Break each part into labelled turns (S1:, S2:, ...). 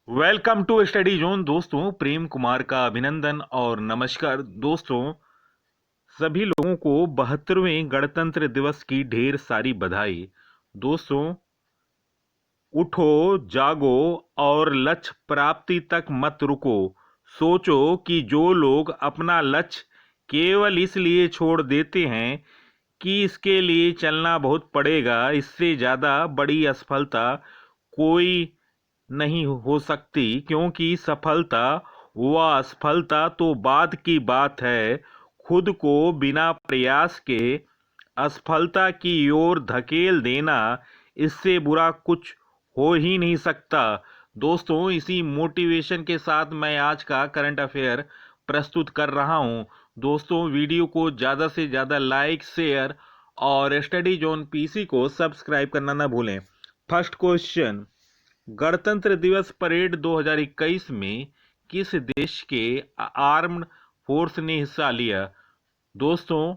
S1: Welcome to study zone. दोस्तों, प्रेम कुमार का अभिनंदन और नमस्कार। दोस्तों, सभी लोगों को 72वें गणतंत्र दिवस की ढेर सारी बधाई। दोस्तों, उठो, जागो और लक्ष्य प्राप्ति तक मत रुको। सोचो कि जो लोग अपना लक्ष्य केवल इसलिए छोड़ देते हैं कि इसके लिए चलना बहुत पड़ेगा, इससे ज़्यादा बड़ी असफलता कोई नहीं हो सकती, क्योंकि सफलता व असफलता तो बाद की बात है। खुद को बिना प्रयास के असफलता की ओर धकेल देना, इससे बुरा कुछ हो ही नहीं सकता। दोस्तों, इसी मोटिवेशन के साथ मैं आज का करंट अफेयर प्रस्तुत कर रहा हूं। दोस्तों, वीडियो को ज़्यादा से ज़्यादा लाइक, शेयर और स्टडी जोन पीसी को सब्सक्राइब करना ना भूलें। फर्स्ट क्वेश्चन, गणतंत्र दिवस परेड 2021 में किस देश के आर्म्ड फोर्स ने हिस्सा लिया? दोस्तों,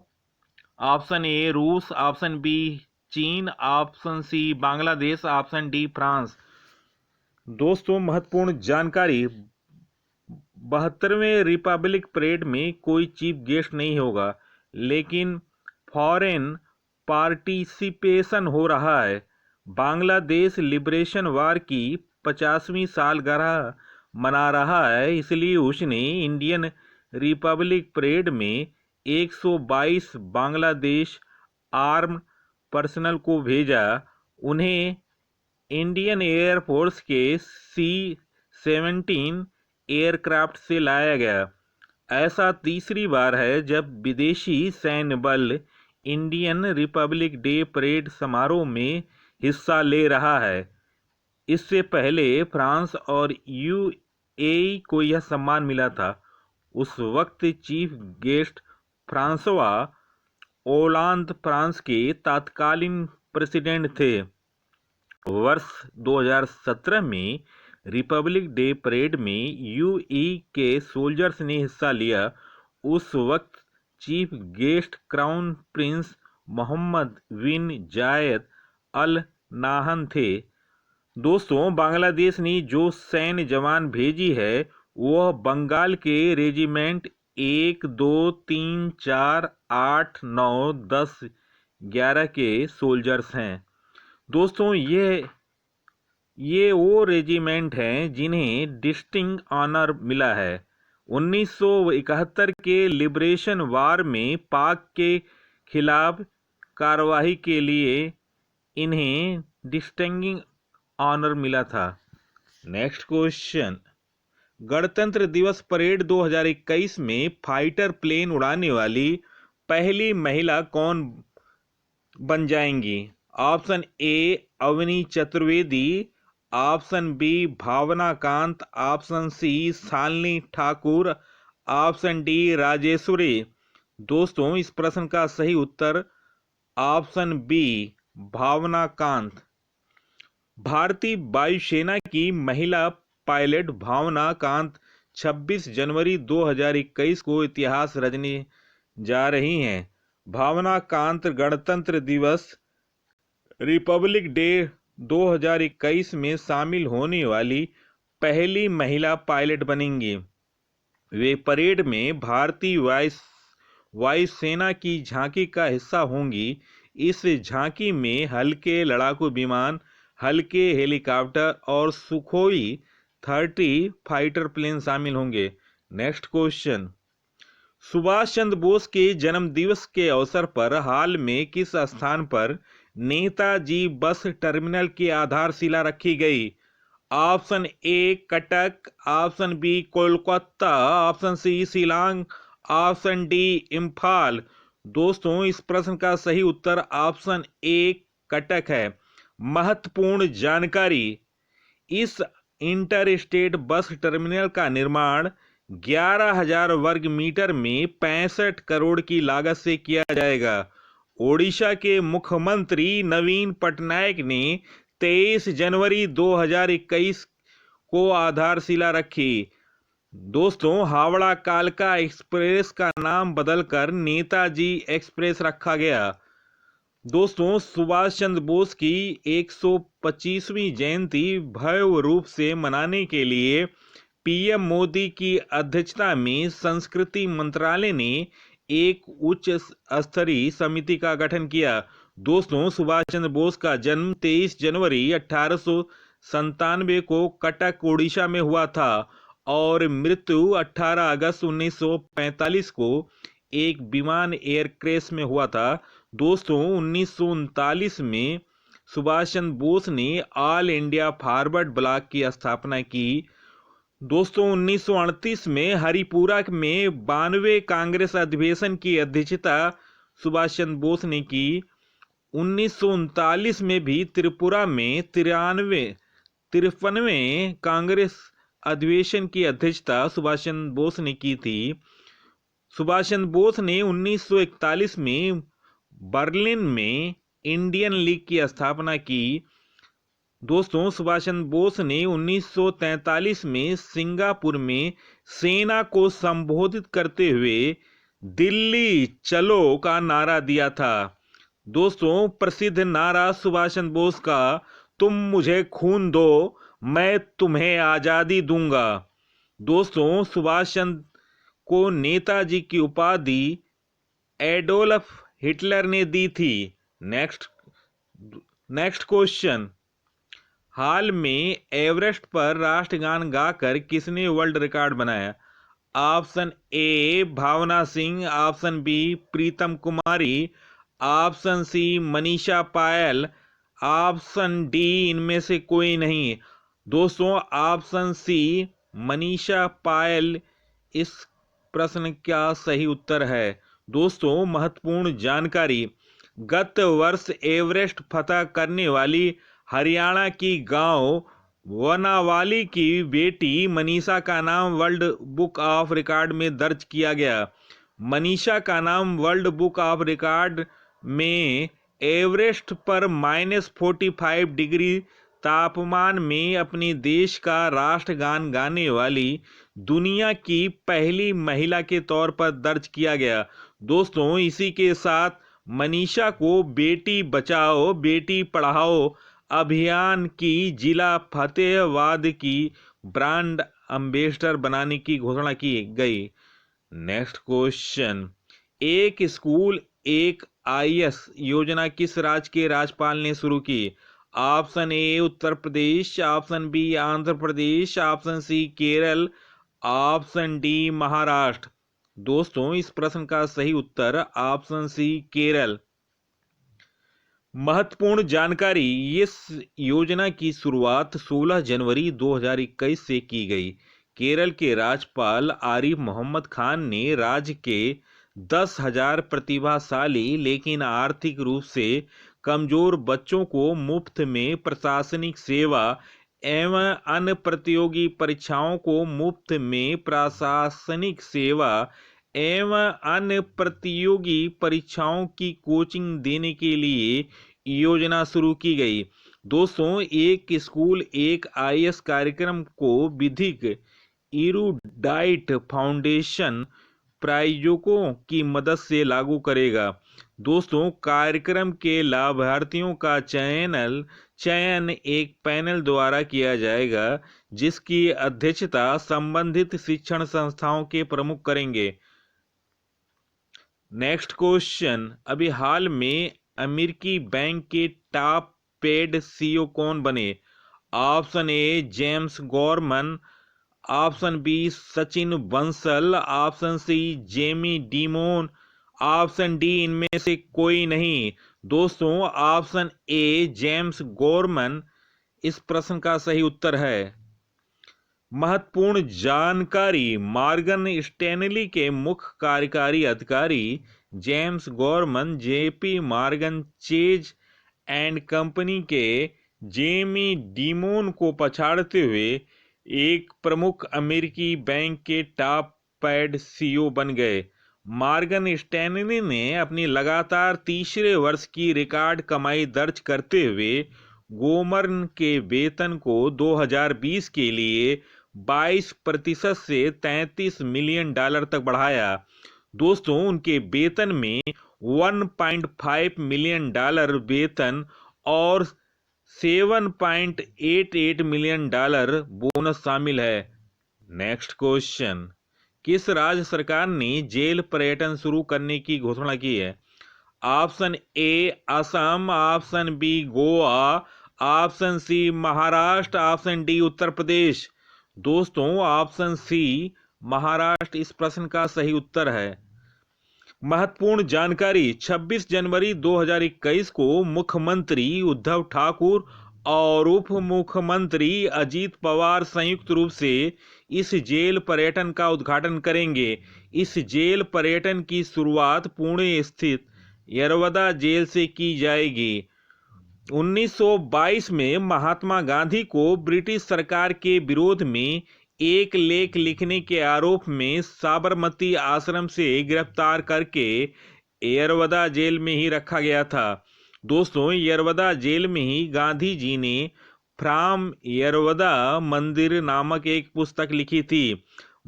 S1: ऑप्शन ए रूस, ऑप्शन बी चीन, option C Bangladesh, option D France. दोस्तों, महत्वपूर्ण जानकारी, 72वें रिपब्लिक परेड में कोई चीफ गेस्ट नहीं होगा, लेकिन फॉरेन पार्टिसिपेशन हो रहा है। बांग्लादेश लिबरेशन वार की 50वीं सालगिरह मना रहा है, इसलिए उसने इंडियन रिपब्लिक परेड में 122 बांग्लादेश आर्म पर्सनल को भेजा। उन्हें इंडियन एयरफोर्स के C-17 एयरक्राफ्ट से लाया गया। ऐसा तीसरी बार है जब विदेशी सैन्य बल इंडियन रिपब्लिक डे परेड समारोह में हिस्सा ले रहा है। इससे पहले फ्रांस और यूएई को यह सम्मान मिला था। उस वक्त chief guest François Hollande France के तत्कालीन प्रेसिडेंट थे। वर्ष 2017 में रिपब्लिक डे परेड में यूएई के सोल्जर्स ने हिस्सा लिया। उस वक्त chief guest crown prince Mohammed bin Zayed Al Nahan थे। दोस्तों, बांग्लादेश ने जो सैन्य जवान भेजी है वह बंगाल के रेजिमेंट 1, 2, 3, 4, 8, 9, 10, 11 के सोल्जर्स हैं। दोस्तों, ये वो रेजिमेंट हैं जिन्हें डिस्टिंग ऑनर मिला है। 1971 के लिबरेशन वार में पाक के खिलाफ कार्रवाई के लिए इन्हें डिस्टिंगिंग ऑनर मिला था। नेक्स्ट क्वेश्चन, गणतंत्र दिवस परेड 2021 में फाइटर प्लेन उड़ाने वाली पहली महिला कौन बन जाएंगी? Option A Avani Chaturvedi, option B Bhawana Kanth, option C Shalini Thakur, option D Rajeshwari. दोस्तों, इस प्रश्न का सही उत्तर ऑप्शन बी भावना कांत। भारतीय वायुसेना की महिला पायलट भावना कांत 26 जनवरी 2021 को इतिहास रचने जा रही हैं। भावना कांत गणतंत्र दिवस रिपब्लिक डे 2021 में शामिल होने वाली पहली महिला पायलट बनेंगी। वे परेड में भारतीय वायुसेना की झांकी का हिस्सा होंगी। इस झांकी में हल्के लड़ाकू विमान, हल्के हेलीकॉप्टर और सुखोई 30 फाइटर प्लेन शामिल होंगे। नेक्स्ट क्वेश्चन, सुभाष चंद्र बोस के जन्म दिवस के अवसर पर हाल में किस स्थान पर नेताजी बस टर्मिनल की आधारशिला रखी गई? Option A Cuttack, option B Kolkata, option C Shillong, option D Imphal. दोस्तों, इस प्रश्न का सही उत्तर ऑप्शन ए कटक है। महत्वपूर्ण जानकारी, इस इंटर स्टेट बस टर्मिनल का निर्माण 11,000 वर्ग मीटर में 65 करोड़ की लागत से किया जाएगा। ओडिशा के मुख्यमंत्री नवीन पटनायक ने 23 जनवरी 2021 को आधारशिला रखी। दोस्तों, हावड़ा कालका एक्सप्रेस का नाम बदलकर नेताजी एक्सप्रेस रखा गया। दोस्तों, सुभाष चंद्र बोस की 125वीं जयंती भव्य रूप से मनाने के लिए पीएम मोदी की अध्यक्षता में संस्कृति मंत्रालय ने एक उच्च स्तरीय समिति का गठन किया। दोस्तों, सुभाष चंद्र बोस का जन्म 23 जनवरी 1897 को कटक, उड़ीसा में हुआ था और मृत्यु 18 अगस्त 1945 को एक विमान एयर क्रैश में हुआ था। दोस्तों, 1939 में सुभाष चंद्र बोस ने ऑल इंडिया फॉरवर्ड ब्लॉक की स्थापना की। दोस्तों, 1938 में हरिपुरा में 92वें कांग्रेस अधिवेशन की अध्यक्षता सुभाष चंद्र बोस ने की। 1939 में भी त्रिपुरा में 53वें कांग्रेस अधिवेशन की अध्यक्षता सुभाष चंद्र बोस ने की थी। सुभाष चंद्र बोस ने 1941 में बर्लिन में इंडियन लीग की स्थापना की। दोस्तों, सुभाष चंद्र बोस ने 1943 में सिंगापुर में सेना को संबोधित करते हुए दिल्ली चलो का नारा दिया था। दोस्तों, प्रसिद्ध नारा सुभाष चंद्र बोस का तुम मुझे खून दो, मैं तुम्हें आजादी दूंगा। दोस्तों, सुभाष चंद्र को नेताजी की उपाधि एडोल्फ हिटलर ने दी थी। नेक्स्ट क्वेश्चन, हाल में एवरेस्ट पर राष्ट्रगान गाकर किसने वर्ल्ड रिकॉर्ड बनाया? Option A Bhavna Singh, option B Pritam Kumari, option C Manisha Payal, option D इनमें से कोई नहीं। दोस्तों, ऑप्शन सी मनीषा पायल इस प्रश्न का सही उत्तर है। दोस्तों, महत्वपूर्ण जानकारी, गत वर्ष एवरेस्ट फतह करने वाली हरियाणा की गांव वनावाली की बेटी मनीषा का नाम वर्ल्ड बुक ऑफ रिकॉर्ड में दर्ज किया गया। मनीषा का नाम वर्ल्ड बुक ऑफ रिकॉर्ड में एवरेस्ट पर -45 डिग्री तापमान में अपने देश का राष्ट्रगान गाने वाली दुनिया की पहली महिला के तौर पर दर्ज किया गया। दोस्तों, इसी के साथ मनीषा को बेटी बचाओ बेटी पढ़ाओ अभियान की जिला फतेहाबाद की ब्रांड एम्बेसडर बनाने की घोषणा की गई। नेक्स्ट क्वेश्चन, एक स्कूल एक आईएएस योजना किस राज्य के राज्यपाल ने शुरू की? Option A Uttar Pradesh, option B Andhra Pradesh, option C Kerala, option D Maharashtra. दोस्तों, इस प्रश्न का सही उत्तर ऑप्शन सी केरल। महत्वपूर्ण जानकारी, इस योजना की शुरुआत 16 जनवरी 2021 से की गई। केरल के राज्यपाल आरिफ मोहम्मद खान ने राज्य के 10,000 प्रतिभाशाली लेकिन आर्थिक रूप से कमजोर बच्चों को मुफ्त में प्रशासनिक सेवा एवं अन्य प्रतियोगी परीक्षाओं को मुफ्त में प्रशासनिक सेवा एवं अन्य प्रतियोगी परीक्षाओं की कोचिंग देने के लिए योजना शुरू की गई। दोस्तों, एक स्कूल एक आईएएस कार्यक्रम को विधिक इरूडाइट फाउंडेशन प्रायोजकों की मदद से लागू करेगा। दोस्तों, कार्यक्रम के लाभार्थियों का चयन एक पैनल द्वारा किया जाएगा जिसकी अध्यक्षता संबंधित शिक्षण संस्थाओं के प्रमुख करेंगे। नेक्स्ट क्वेश्चन, अभी हाल में अमेरिकी बैंक के टॉप पेड सीईओ कौन बने? Option A James Gorman, option B Sachin Bansal, option C Jamie Dimon, option D इनमें से कोई नहीं। दोस्तों, ऑप्शन ए जेम्स गोरमन इस प्रश्न का सही उत्तर है। महत्वपूर्ण जानकारी, मॉर्गन स्टैनली के मुख्य कार्यकारी अधिकारी James Gorman JP Morgan Chase and company के जेमी डिमोन को पछाड़ते हुए एक प्रमुख अमेरिकी बैंक के टॉप पेड सीईओ बन गए। मॉर्गन स्टैनली ने अपनी लगातार तीसरे वर्ष की रिकॉर्ड कमाई दर्ज करते हुए गोमर्न के वेतन को 2020 के लिए 22% से $33 मिलियन तक बढ़ाया। दोस्तों, उनके वेतन में $1.5 मिलियन वेतन और $7.88 मिलियन बोनस शामिल है। नेक्स्ट क्वेश्चन, किस राज्य सरकार ने जेल पर्यटन शुरू करने की घोषणा की है? Option A Assam, option B Goa, option C Maharashtra, option D Uttar Pradesh. दोस्तों ऑप्शन सी महाराष्ट्र इस प्रश्न का सही उत्तर है। महत्वपूर्ण जानकारी, 26 जनवरी 2021 को मुख्यमंत्री उद्धव ठाकुर और उप मुख्यमंत्री अजीत पवार संयुक्त रूप से इस जेल पर्यटन का उद्घाटन करेंगे। इस जेल पर्यटन की शुरुआत पुणे स्थित यरवदा जेल से की जाएगी। 1922 में महात्मा गांधी को ब्रिटिश सरकार के विरोध में एक लेख लिखने के आरोप में साबरमती आश्रम से गिरफ्तार करके यरवदा जेल में ही रखा गया था। दोस्तों यरवदा जेल में ही गांधी जी ने फ्रॉम यरवदा मंदिर नामक एक पुस्तक लिखी थी।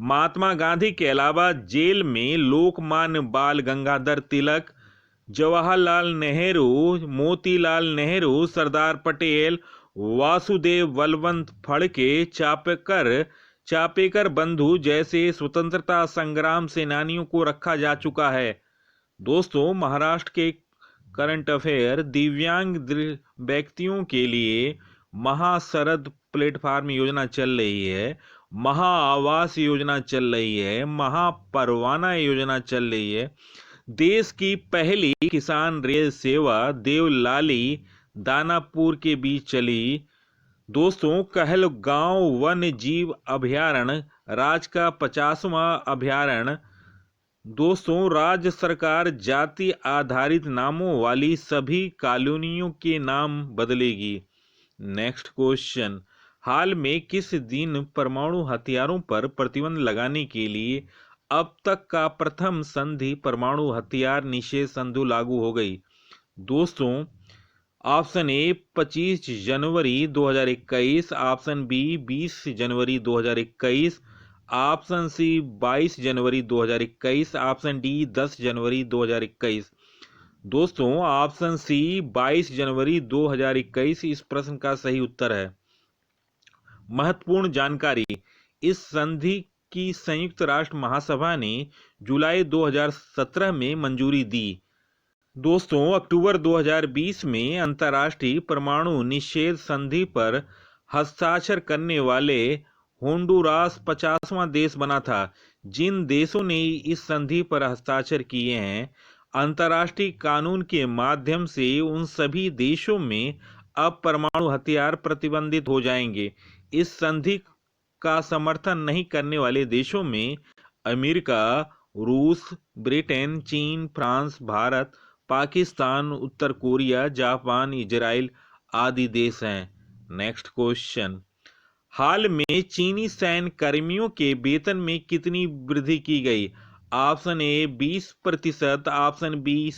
S1: महात्मा गांधी के अलावा जेल में लोकमान्य बाल गंगाधर तिलक, जवाहरलाल नेहरू, मोतीलाल नेहरू, सरदार पटेल, वासुदेव बलवंत फड़के, चापेकर बंधु जैसे स्वतंत्रता संग्राम सेनानियों को रखा जा चुका है। दोस्तों महाराष्ट्र के करंट अफेयर, दिव्यांग व्यक्तियों के लिए महाशरद प्लेटफॉर्म योजना चल रही है, महा आवास योजना चल रही है, महापरवाना योजना चल रही है। देश की पहली किसान रेल सेवा देवलाली दानापुर के बीच चली। दोस्तों कहलगांव वन्य जीव अभयारण्य राज्य का 50वां अभयारण्य। दोस्तों राज्य सरकार जाति आधारित नामों वाली सभी कॉलोनियों के नाम बदलेगी। नेक्स्ट क्वेश्चन, हाल में किस दिन परमाणु हथियारों पर प्रतिबंध लगाने के लिए अब तक का प्रथम संधि परमाणु हथियार निषेध संधि लागू हो गई? दोस्तों ऑप्शन ए 25 जनवरी 2021, ऑप्शन बी 20 जनवरी 2021, ऑप्शन सी 22 जनवरी 2021, ऑप्शन डी 10 जनवरी 2021। दोस्तों ऑप्शन सी 22 जनवरी 2021 इस प्रश्न का सही उत्तर है। महत्वपूर्ण जानकारी, इस संधि की संयुक्त राष्ट्र महासभा ने जुलाई 2017 में मंजूरी दी। दोस्तों अक्टूबर 2020 में अंतर्राष्ट्रीय परमाणु निषेध संधि पर हस्ताक्षर करने वाले होंडुरास 50वां देश बना था। जिन देशों ने इस संधि पर हस्ताक्षर किए हैं, अंतर्राष्ट्रीय कानून के माध्यम से उन सभी देशों में अब परमाणु हथियार प्रतिबंधित हो जाएंगे। इस संधि का समर्थन नहीं करने वाले देशों में अमेरिका, रूस, ब्रिटेन, चीन, फ्रांस, भारत, पाकिस्तान, उत्तर कोरिया, जापान, इजराइल आदि देश हैं। नेक्स्ट क्वेश्चन, हाल में चीनी सैन्य कर्मियों के वेतन में कितनी वृद्धि की गई? Option A 20%, option B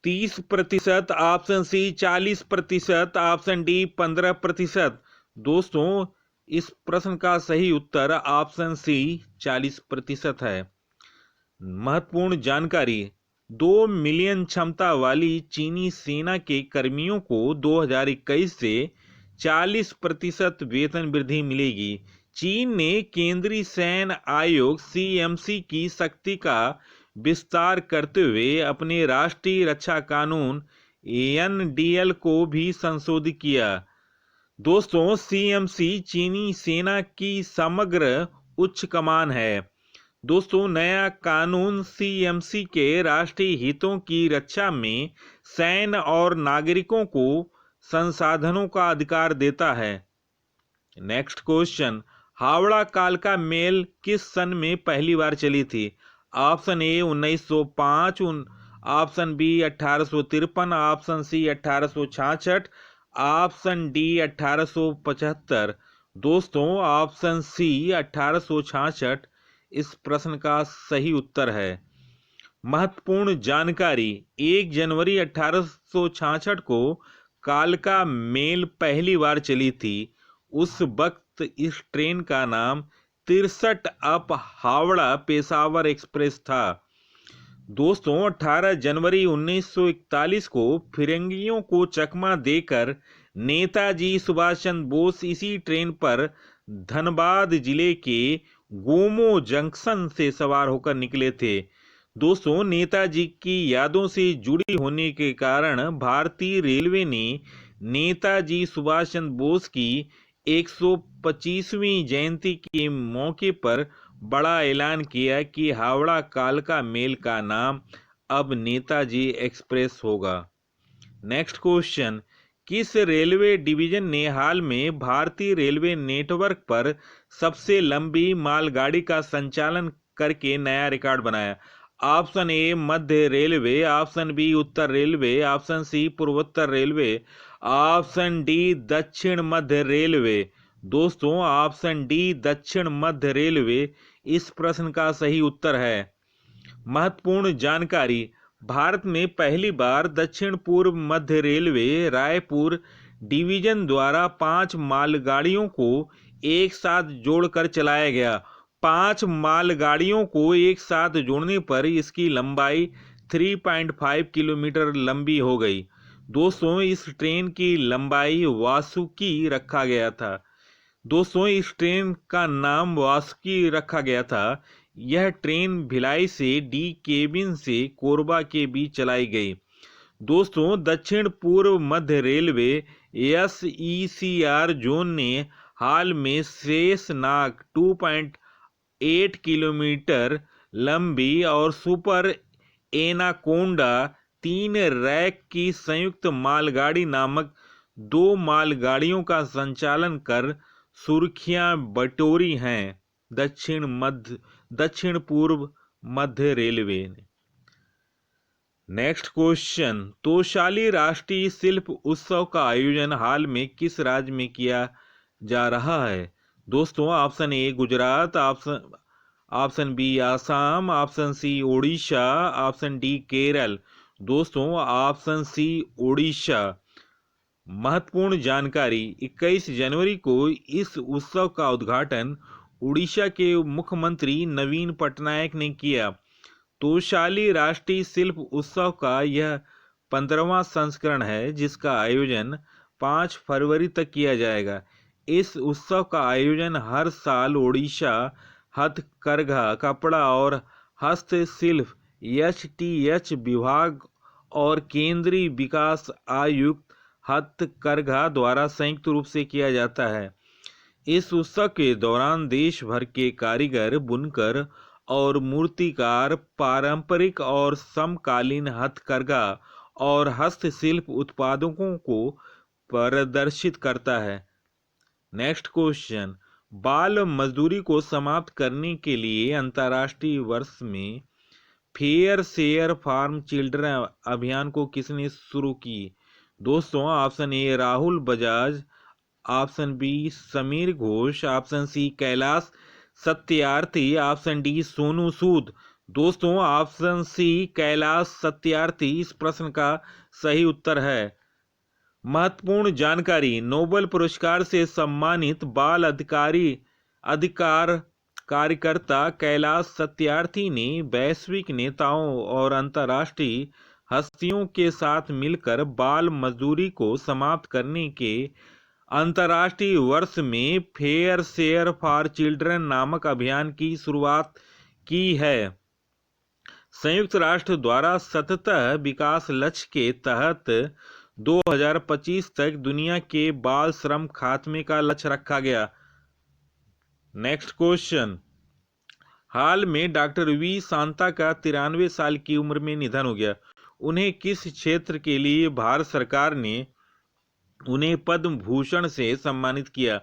S1: 30%, option C 40%, option D 15%। दोस्तों इस प्रश्न का सही उत्तर ऑप्शन सी 40% है। महत्वपूर्ण जानकारी, 2 मिलियन क्षमता वाली चीनी सेना के कर्मियों को 2021 से 40% वेतन वृद्धि मिलेगी। चीन ने केंद्रीय सैन्य आयोग CMC की शक्ति का विस्तार करते हुए अपने राष्ट्रीय रक्षा कानून NDL को भी संशोधित किया। दोस्तों CMC चीनी सेना की समग्र उच्च कमान है। दोस्तों नया कानून CMC के राष्ट्रीय हितों की रक्षा में सैन्य और नागरिकों को संसाधनों का अधिकार देता है। नेक्स्ट क्वेश्चन, हावड़ा कालका मेल किस सन में पहली बार चली थी? Option A 1905, option B 1853, option C 1866, option D 1875। दोस्तों ऑप्शन सी 1866 इस प्रश्न का सही उत्तर है। महत्वपूर्ण जानकारी, 1 जनवरी 1866 को कालका मेल पहली बार चली थी। उस वक्त इस ट्रेन का नाम 63 अप हावड़ा पेशावर एक्सप्रेस था। दोस्तों 18 जनवरी 1941 को फिरंगियों को चकमा देकर नेताजी सुभाष चंद्र बोस इसी ट्रेन पर धनबाद जिले के गोमो जंक्शन से सवार होकर निकले थे। दोस्तों नेताजी की यादों से जुड़ी होने के कारण भारतीय रेलवे ने नेताजी सुभाष चंद्र बोस की 125वीं जयंती के मौके पर बड़ा ऐलान किया कि हावड़ा कालका मेल का नाम अब नेताजी एक्सप्रेस होगा। नेक्स्ट क्वेश्चन, किस रेलवे डिवीजन ने हाल में भारतीय रेलवे नेटवर्क पर सबसे लंबी मालगाड़ी का संचालन करके नया रिकॉर्ड बनाया? ऑप्शन ए मध्य रेलवे, ऑप्शन बी उत्तर रेलवे, ऑप्शन सी पूर्वोत्तर रेलवे, ऑप्शन डी दक्षिण मध्य रेलवे। दोस्तों ऑप्शन डी दक्षिण मध्य रेलवे इस प्रश्न का सही उत्तर है। महत्वपूर्ण जानकारी, भारत में पहली बार दक्षिण पूर्व मध्य रेलवे रायपुर डिवीजन द्वारा 5 मालगाड़ियों को एक साथ जोड़कर चलाया गया। 5 मालगाड़ियों को एक साथ जोड़ने पर इसकी लंबाई 3.5 किलोमीटर लंबी हो गई। दोस्तों इस ट्रेन की लंबाई वासुकी रखा गया था। दोस्तों इस ट्रेन का नाम वासुकी रखा गया था। यह ट्रेन भिलाई से डी केबिन से कोरबा के बीच चलाई गई। दोस्तों दक्षिण पूर्व मध्य रेलवे SECR जोन ने हाल में शेषनाग 2.8 किलोमीटर लंबी और सुपर एनाकोंडा 3 रैक की संयुक्त मालगाड़ी नामक 2 मालगाड़ियों का संचालन कर सुर्खियां बटोरी हैं दक्षिण पूर्व मध्य रेलवे ने। नेक्स्ट क्वेश्चन, तोशाली राष्ट्रीय शिल्प उत्सव का आयोजन हाल में किस राज्य में किया जा रहा है? दोस्तों option A Gujarat, option B Assam, option C Odisha, option D Kerala. दोस्तों ऑप्शन सी ओडिशा। महत्वपूर्ण जानकारी, 21 जनवरी को इस उत्सव का उद्घाटन उड़ीसा के मुख्यमंत्री नवीन पटनायक ने किया। तोशाली राष्ट्रीय शिल्प उत्सव का यह 15वां संस्करण है जिसका आयोजन 5 फरवरी तक किया जाएगा। इस उत्सव का आयोजन हर साल ओडिशा हथकरघा कपड़ा और हस्तशिल्प HTH विभाग और केंद्रीय विकास आयुक्त हथकरघा द्वारा संयुक्त रूप से किया जाता है। इस उत्सव के दौरान देश भर के कारीगर, बुनकर और मूर्तिकार पारंपरिक और समकालीन हथकरघा और हस्तशिल्प उत्पादों को प्रदर्शित करता है। नेक्स्ट क्वेश्चन, बाल मजदूरी को समाप्त करने के लिए अंतर्राष्ट्रीय वर्ष में फेयर शेयर फार्म चिल्ड्रन अभियान को किसने शुरू की? दोस्तों option A Rahul Bajaj, option B Samir Ghosh, option C Kailash Satyarthi, option D Sonu Sood. दोस्तों ऑप्शन सी कैलाश सत्यार्थी इस प्रश्न का सही उत्तर है। महत्वपूर्ण जानकारी, नोबेल पुरस्कार से सम्मानित बाल अधिकार कार्यकर्ता कैलाश सत्यार्थी ने वैश्विक नेताओं और अंतर्राष्ट्रीय हस्तियों के साथ मिलकर बाल मजदूरी को समाप्त करने के अंतर्राष्ट्रीय वर्ष में फेयर शेयर फॉर चिल्ड्रन नामक अभियान की शुरुआत की है। संयुक्त राष्ट्र द्वारा सतत विकास लक्ष्य के तहत 2025 तक दुनिया के बाल श्रम खात्मे का लक्ष्य रखा गया। नेक्स्ट क्वेश्चन, हाल में डॉक्टर वी शांता का 93 साल की उम्र में निधन हो गया। उन्हें किस क्षेत्र के लिए भारत सरकार ने उन्हें पद्म भूषण से सम्मानित किया?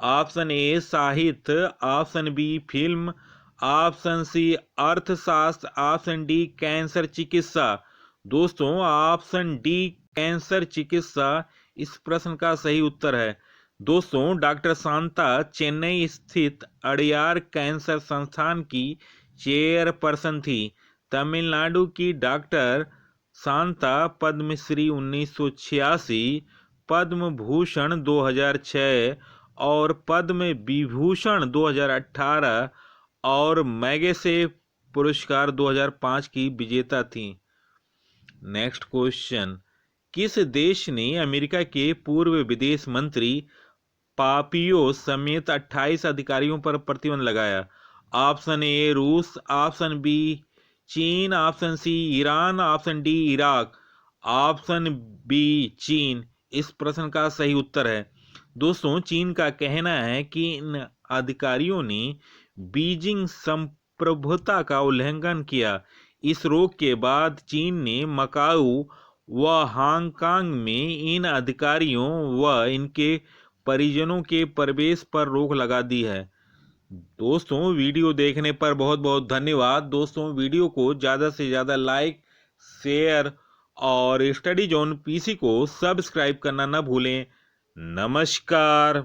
S1: ऑप्शन ए साहित्य, option B film, option C अर्थशास्त्र, ऑप्शन डी कैंसर चिकित्सा। दोस्तों ऑप्शन डी कैंसर चिकित्सा इस प्रश्न का सही उत्तर है। दोस्तों डॉक्टर शांता चेन्नई स्थित अड़ियार कैंसर संस्थान की चेयरपर्सन थी। तमिलनाडु की डॉक्टर शांता पद्मश्री 1986, पद्म भूषण 2006 और पद्म विभूषण 2018 और मैगसेसे पुरस्कार 2005 की विजेता थीं। नेक्स्ट क्वेश्चन, किस देश ने अमेरिका के पूर्व विदेश मंत्री पापियो समेत 28 अधिकारियों पर प्रतिबंध लगाया? ऑप्शन ए रूस, ऑप्शन बी चीन, option C Iran, option D Iraq, option B चीन। इस प्रश्न का सही उत्तर है दोस्तों चीन का कहना है कि इन अधिकारियों ने बीजिंग संप्रभुता का उल्लंघन किया। इस रोक के बाद चीन ने मकाऊ व हांगकांग में इन अधिकारियों व इनके परिजनों के प्रवेश पर रोक लगा दी है। दोस्तों वीडियो देखने पर बहुत बहुत धन्यवाद। दोस्तों वीडियो को ज़्यादा से ज़्यादा लाइक, शेयर और स्टडी जोन पीसी को सब्सक्राइब करना न भूलें। नमस्कार।